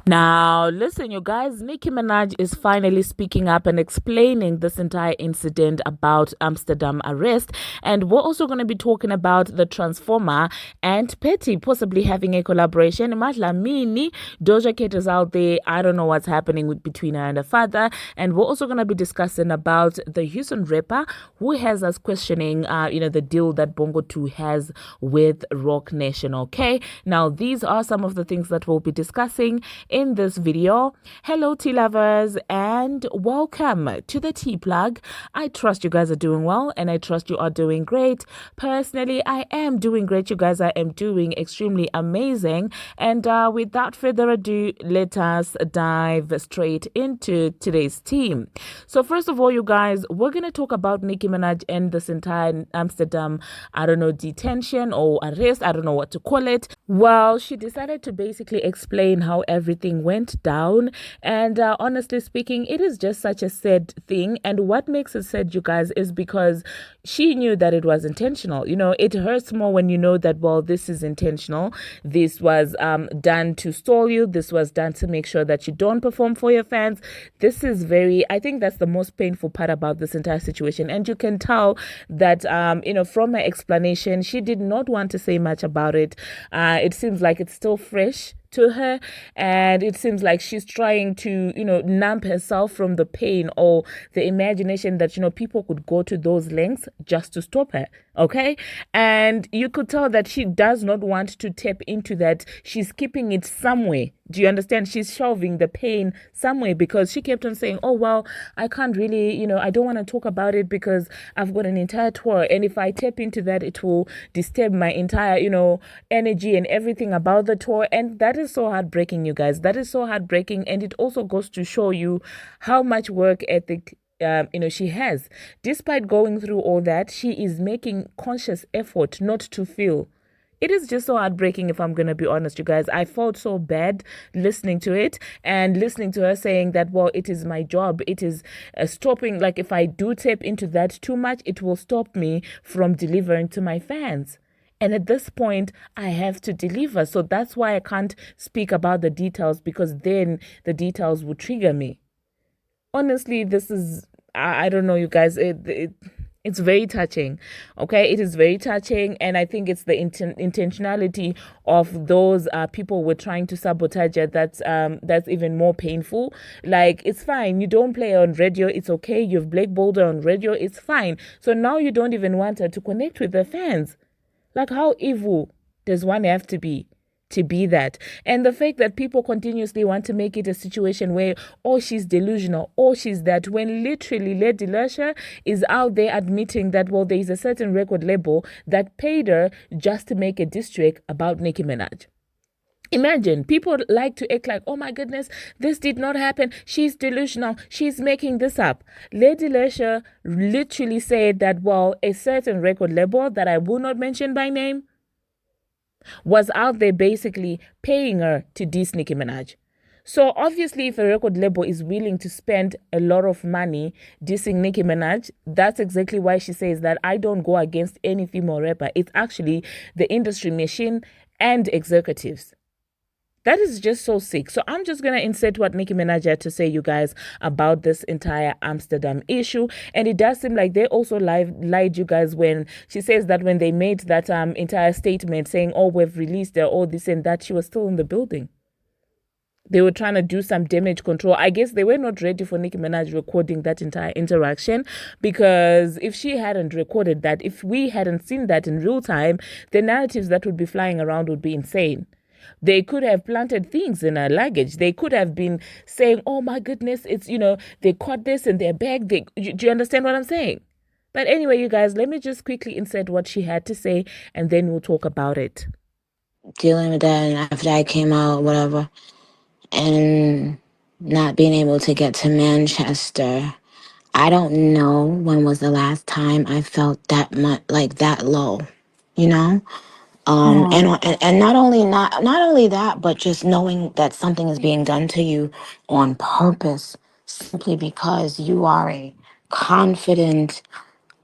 Now, listen, you guys, Nicki Minaj is finally speaking up and explaining this entire incident about Amsterdam arrest. And we're also going to be talking about the Transformer and Pati possibly having a collaboration. Dhlamini, Doja Cat is out there. I don't know what's happening between her and her father. And we're also going to be discussing about the Houston rapper who has us questioning, the deal that Bongo 2 has with Rock Nation. Okay. Now, these are some of the things that we'll be discussing in this video. Hello tea lovers and welcome to the tea plug. I trust you guys are doing well and I trust you are doing great. Personally, I am doing great, you guys. I am doing extremely amazing, and without further ado, let us dive straight into today's team. So first of all, you guys, we're gonna talk about Nicki Minaj and this entire Amsterdam, detention or arrest, I don't know what to call it. Well, she decided to basically explain how everything went down. And honestly speaking, it is just such a sad thing. And what makes it sad, you guys, is because she knew that it was intentional. You know, it hurts more when you know that, well, this is intentional. This was done to stall you. This was done to make sure that you don't perform for your fans. This is I think that's the most painful part about this entire situation. And you can tell that, from her explanation, she did not want to say much about it. It seems like it's still fresh to her, and it seems like she's trying to numb herself from the pain or the imagination that people could go to those lengths just to stop her. Okay, and you could tell that she does not want to tap into that. She's keeping it somewhere. Do you understand? She's shelving the pain somewhere because she kept on saying, oh well, I can't really, I don't want to talk about it because I've got an entire tour, and if I tap into that, it will disturb my entire energy and everything about the tour. And that is so heartbreaking, you guys. That is so heartbreaking. And it also goes to show you how much work ethic she has. Despite going through all that, she is making conscious effort not to feel. It is just so heartbreaking, if I'm going to be honest, you guys. I felt so bad listening to it and listening to her saying that, well, it is my job. It is stopping. Like, if I do tap into that too much, it will stop me from delivering to my fans. And at this point, I have to deliver. So that's why I can't speak about the details, because then the details will trigger me. Honestly, this is, I don't know, you guys. It's very touching. Okay, it is very touching, and I think it's the intentionality of those people who were trying to sabotage it that's even more painful. Like, it's fine, you don't play on radio, it's okay. You've blackballed her on radio, it's fine. So now you don't even want her to connect with her fans. Like, how evil does one have to be that? And the fact that people continuously want to make it a situation where, oh, she's delusional, oh, she's that, when literally Lady Lusher is out there admitting that, well, there is a certain record label that paid her just to make a diss track about Nicki Minaj. Imagine, people like to act like, oh my goodness, this did not happen. She's delusional. She's making this up. Lady Lusher literally said that, well, a certain record label that I will not mention by name was out there basically paying her to diss Nicki Minaj. So obviously, if a record label is willing to spend a lot of money dissing Nicki Minaj, that's exactly why she says that I don't go against any female rapper. It's actually the industry machine and executives. That is just so sick. So I'm just going to insert what Nicki Minaj had to say, you guys, about this entire Amsterdam issue. And it does seem like they also lied, you guys, when she says that when they made that entire statement saying, oh, we've released all this and that, she was still in the building. They were trying to do some damage control. I guess they were not ready for Nicki Minaj recording that entire interaction, because if she hadn't recorded that, if we hadn't seen that in real time, the narratives that would be flying around would be insane. They could have planted things in her luggage. They could have been saying, oh my goodness, it's, they caught this in their bag. Do you understand what I'm saying? But anyway, you guys, let me just quickly insert what she had to say, and then we'll talk about it. Dealing with that, and after I came out, whatever, and not being able to get to Manchester. I don't know when was the last time I felt that much, like that low, you know? And not only that, but just knowing that something is being done to you on purpose, simply because you are a confident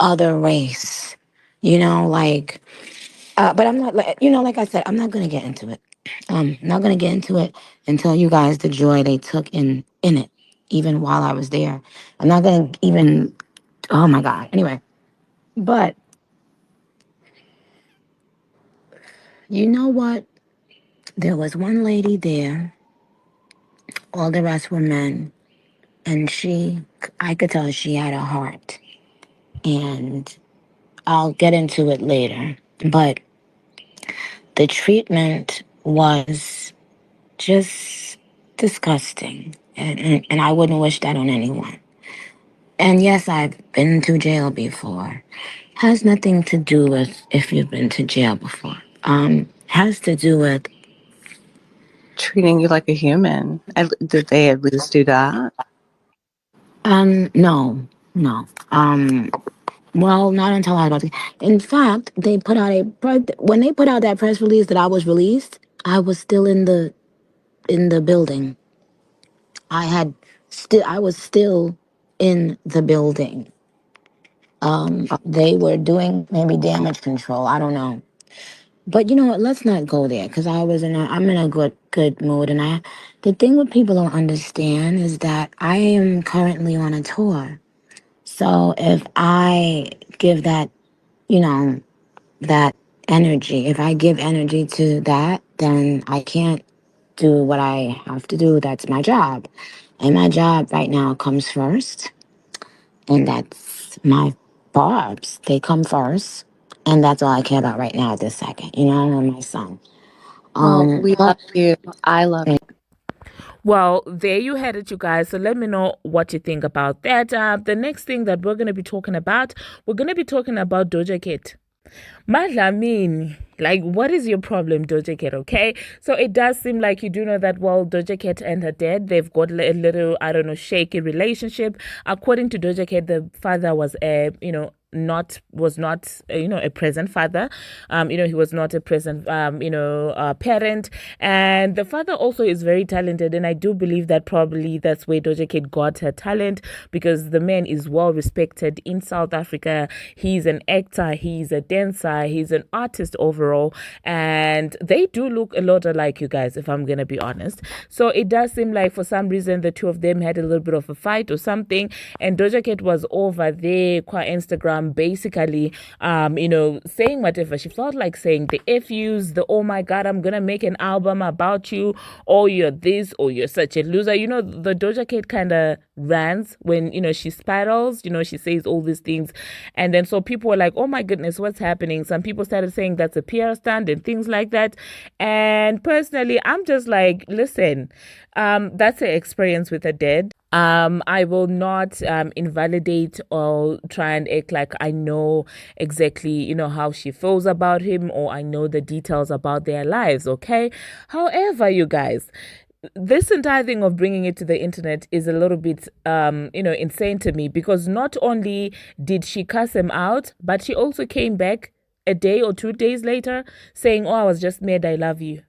other race, like. But I'm not, like I said, I'm not gonna get into it. Not gonna get into it and tell you guys the joy they took in it, even while I was there. I'm not gonna even. Oh my God. Anyway, but you know what? There was one lady there. All the rest were men, and I could tell she had a heart. And I'll get into it later. But the treatment was just disgusting. And I wouldn't wish that on anyone. And yes, I've been to jail before. Has nothing to do with if you've been to jail before. Has to do with Treating you like a human. Did they at least do that? no, no. Well, not until I was about to. In fact, they put out when they put out that press release that I was released. I was still in the building. I was still in the building. They were doing maybe damage control. I don't know. But you know what? Let's not go there because I'm in a good mood. And the thing what people don't understand is that I am currently on a tour. So if I give that, you know, that energy, if I give energy to that, then I can't do what I have to do. That's my job. And my job right now comes first. And that's my Barbz. They come first. And that's all I care about right now at this second, and my son. Well, we love But you. I love you. Well, there you had it, you guys. So let me know what you think about that. The next thing that we're going to be talking about, we're going to be talking about Doja Cat. Madlamini, like, what is your problem, Doja Cat? Okay, so it does seem like you do know that, well, Doja Cat and her dad, they've got a little, I don't know, shaky relationship. According to Doja Cat, the father was not a present father. He was not a present parent, and the father also is very talented, and I do believe that probably that's where Doja Cat got her talent, because the man is well respected in South Africa. He's an actor, he's a dancer, he's an artist overall, and they do look a lot alike, you guys, if I'm gonna be honest. So it does seem like for some reason the two of them had a little bit of a fight or something, and Doja Cat was over there qua Instagram basically saying whatever she felt like saying, the FUs, the oh my God, I'm gonna make an album about you, or you're this, or you're such a loser. The Doja Cat kind of rants when she spirals, she says all these things, and then so people were like, oh my goodness, what's happening? Some people started saying that's a PR stand and things like that, and personally I'm just like, listen, that's an experience with a dead. I will not invalidate or try and act like I know exactly, how she feels about him, or I know the details about their lives, okay? However, you guys, this entire thing of bringing it to the internet is a little bit, insane to me, because not only did she cuss him out, but she also came back a day or 2 days later saying, oh, I was just mad, I love you.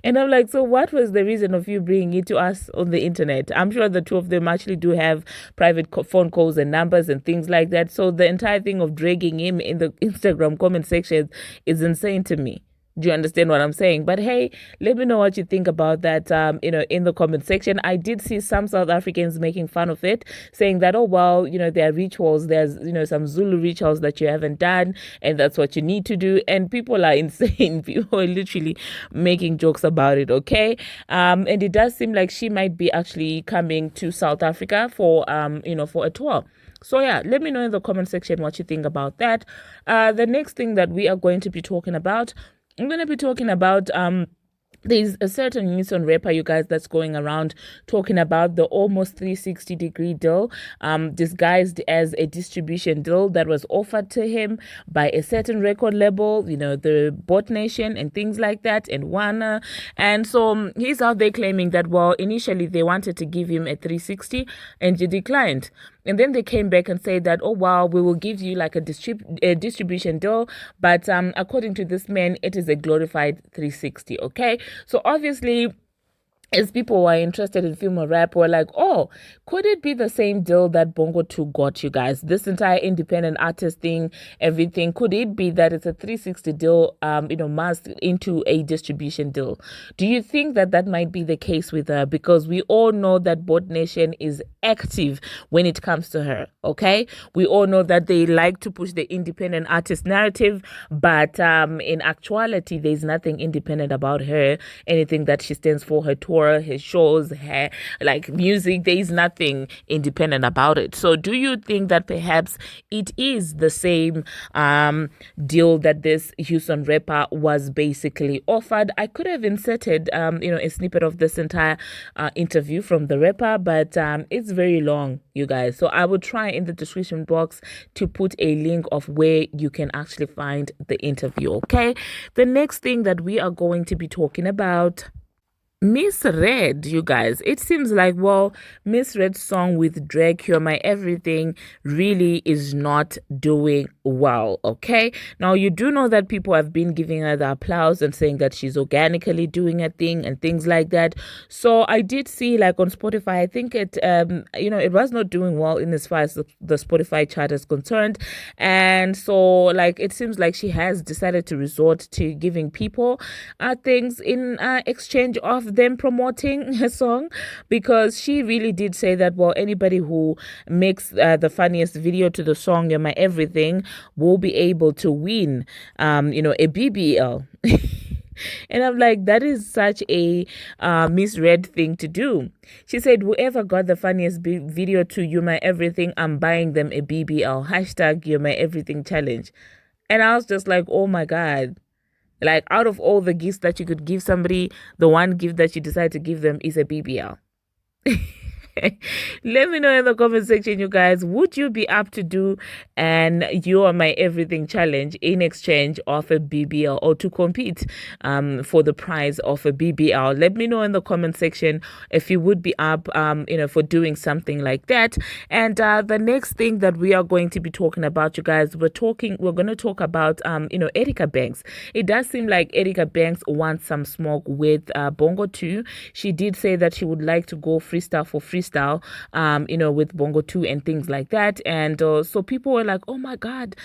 And I'm like, so what was the reason of you bringing it to us on the internet? I'm sure the two of them actually do have private phone calls and numbers and things like that. So the entire thing of dragging him in the Instagram comment section is insane to me. Do you understand what I'm saying? But hey, let me know what you think about that, in the comment section. I did see some South Africans making fun of it, saying that, oh, well, there are rituals, there's, some Zulu rituals that you haven't done, and that's what you need to do. And people are insane. People are literally making jokes about it, okay? And it does seem like she might be actually coming to South Africa for a tour. So yeah, let me know in the comment section what you think about that. The next thing that we are going to be talking about, I'm going to be talking about there's a certain Newson rapper, you guys, that's going around talking about the almost 360-degree deal, disguised as a distribution deal that was offered to him by a certain record label, the Bot Nation and things like that, and Warner. And so he's out there claiming that, well, initially they wanted to give him a 360 and he declined. And then they came back and said that, oh, wow, we will give you like a distribution deal. But according to this man, it is a glorified 360. Okay. So obviously, as people were interested in female rap, were like, oh, could it be the same deal that Bongo 2 got, you guys? This entire independent artist thing, everything. Could it be that it's a 360 deal, masked into a distribution deal? Do you think that that might be the case with her? Because we all know that Bot Nation is active when it comes to her, okay? We all know that they like to push the independent artist narrative, but in actuality, there's nothing independent about her. Anything that she stands for, her tour, her shows, her like music, there's nothing independent about it. So do you think that perhaps it is the same deal that this Houston rapper was basically offered? I could have inserted a snippet of this entire interview from the rapper, but it's very long, you guys. So I will try in the description box to put a link of where you can actually find the interview, okay? The next thing that we are going to be talking about, Miss Red, you guys. It seems like, well, Miss Red's song with Drake, You're My Everything, really is not doing well, okay? Now, you do know that people have been giving her the applause and saying that she's organically doing a thing and things like that. So I did see, like, on Spotify, I think it, it was not doing well in as far as the Spotify chart is concerned. And so, like, it seems like she has decided to resort to giving people things in exchange of them promoting her song, because she really did say that, well, anybody who makes the funniest video to the song You're My Everything will be able to win a BBL. And I'm like, that is such a misread thing to do. She said, whoever got the funniest video to You My Everything, I'm buying them a BBL. Hashtag You My Everything challenge. And I was just like, oh my God. Like, out of all the gifts that you could give somebody, the one gift that you decide to give them is a BBL. Let me know in the comment section, you guys. Would you be up to do an You Are My Everything challenge in exchange of a BBL, or to compete for the prize of a BBL? Let me know in the comment section if you would be up for doing something like that. And the next thing that we are going to be talking about, you guys, we're going to talk about Erica Banks. It does seem like Erica Banks wants some smoke with Bongo 2. She did say that she would like to go freestyle for freestyle, with Bongo 2 and things like that. And so people were like, oh my God,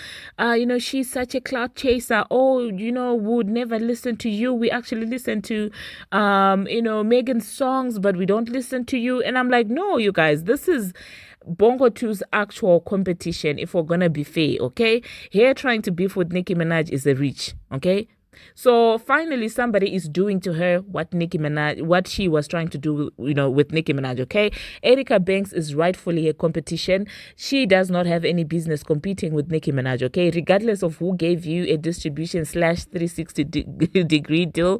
she's such a clout chaser. Oh, would never listen to you. We actually listen to, Megan's songs, but we don't listen to you. And I'm like, no, you guys, this is Bongo 2's actual competition, if we're gonna be fair, okay? Here trying to beef with Nicki Minaj is a reach, okay? So finally, somebody is doing to her what she was trying to do, with Nicki Minaj, okay? Erica Banks is rightfully a competition. She does not have any business competing with Nicki Minaj, okay? Regardless of who gave you a distribution / 360 degree deal,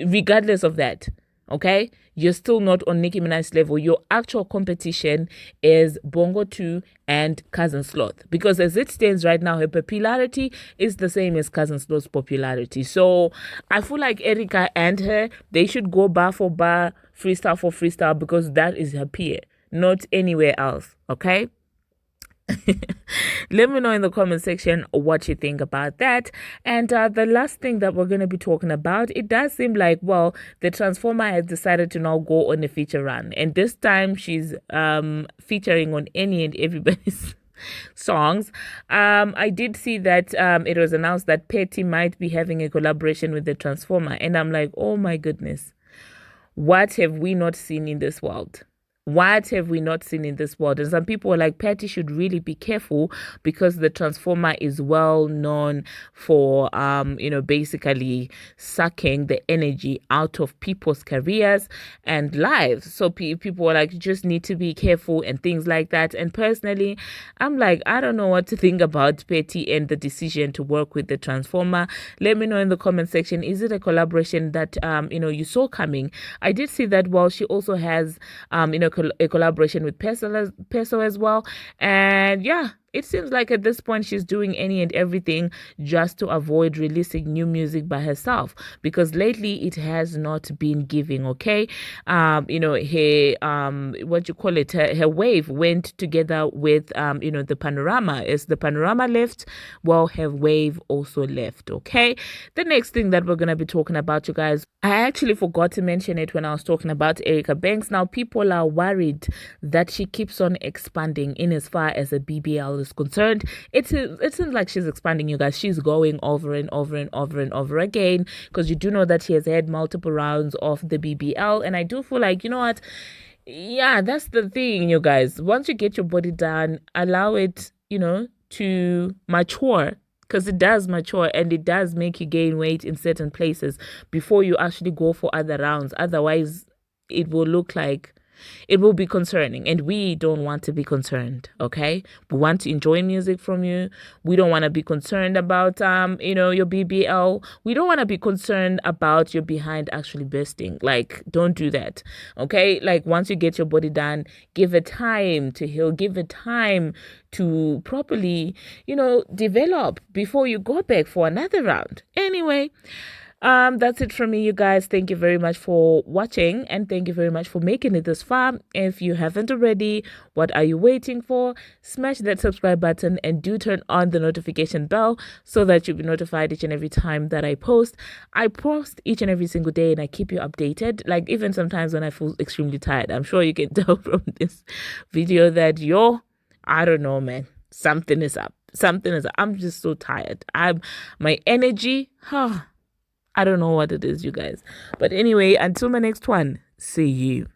regardless of that, okay? You're still not on Nicki Minaj's level. Your actual competition is Bongo 2 and Cousin Sloth. Because as it stands right now, her popularity is the same as Cousin Sloth's popularity. So I feel like Erica and her, they should go bar for bar, freestyle for freestyle, because that is her peer, not anywhere else, okay? Let me know in the comment section what you think about that. And the last thing that we're going to be talking about, it does seem like, well, the Transformer has decided to now go on a feature run. And this time she's featuring on any and everybody's songs. I did see that it was announced that Pati might be having a collaboration with the Transformer. And I'm like, oh my goodness, what have we not seen in this world? What have we not seen in this world? And some people are like, Pati should really be careful, because the Transformer is well known for, basically sucking the energy out of people's careers and lives. So people are like, you just need to be careful and things like that. And personally, I'm like, I don't know what to think about Pati and the decision to work with the Transformer. Let me know in the comment section. Is it a collaboration that, you saw coming? I did see that, well, she also has, a collaboration with Peso as well. And yeah, It seems like at this point she's doing any and everything just to avoid releasing new music by herself, because lately it has not been giving. Okay, her what you call it, her wave went together with the panorama. As the panorama left, well, her wave also left. Okay, the next thing that we're gonna be talking about, you guys, I actually forgot to mention it when I was talking about Erica Banks. Now people are worried that she keeps on expanding in as far as a BBL is concerned. It seems like she's expanding, you guys. She's going over and over and over and over again, because you do know that she has had multiple rounds of the BBL, and I do feel like, you know what, yeah, that's the thing, you guys. Once you get your body done, allow it, to mature, because it does mature and it does make you gain weight in certain places before you actually go for other rounds. Otherwise, it will look like, it will be concerning, and we don't want to be concerned. Okay, we want to enjoy music from you. We don't want to be concerned about your BBL. We don't want to be concerned about your behind actually bursting. Like, don't do that. Okay, like, once you get your body done, give it time to heal, give it time to properly develop before you go back for another round. Anyway, that's it from me, you guys. Thank you very much for watching, and thank you very much for making it this far. If you haven't already, what are you waiting for? Smash that subscribe button and do turn on the notification bell so that you'll be notified each and every time that I post. I post each and every single day, and I keep you updated. Like, even sometimes when I feel extremely tired, I'm sure you can tell from this video that I don't know, man, something is up. Something is up. I'm just so tired. My energy, I don't know what it is, you guys. But anyway, until my next one, see you.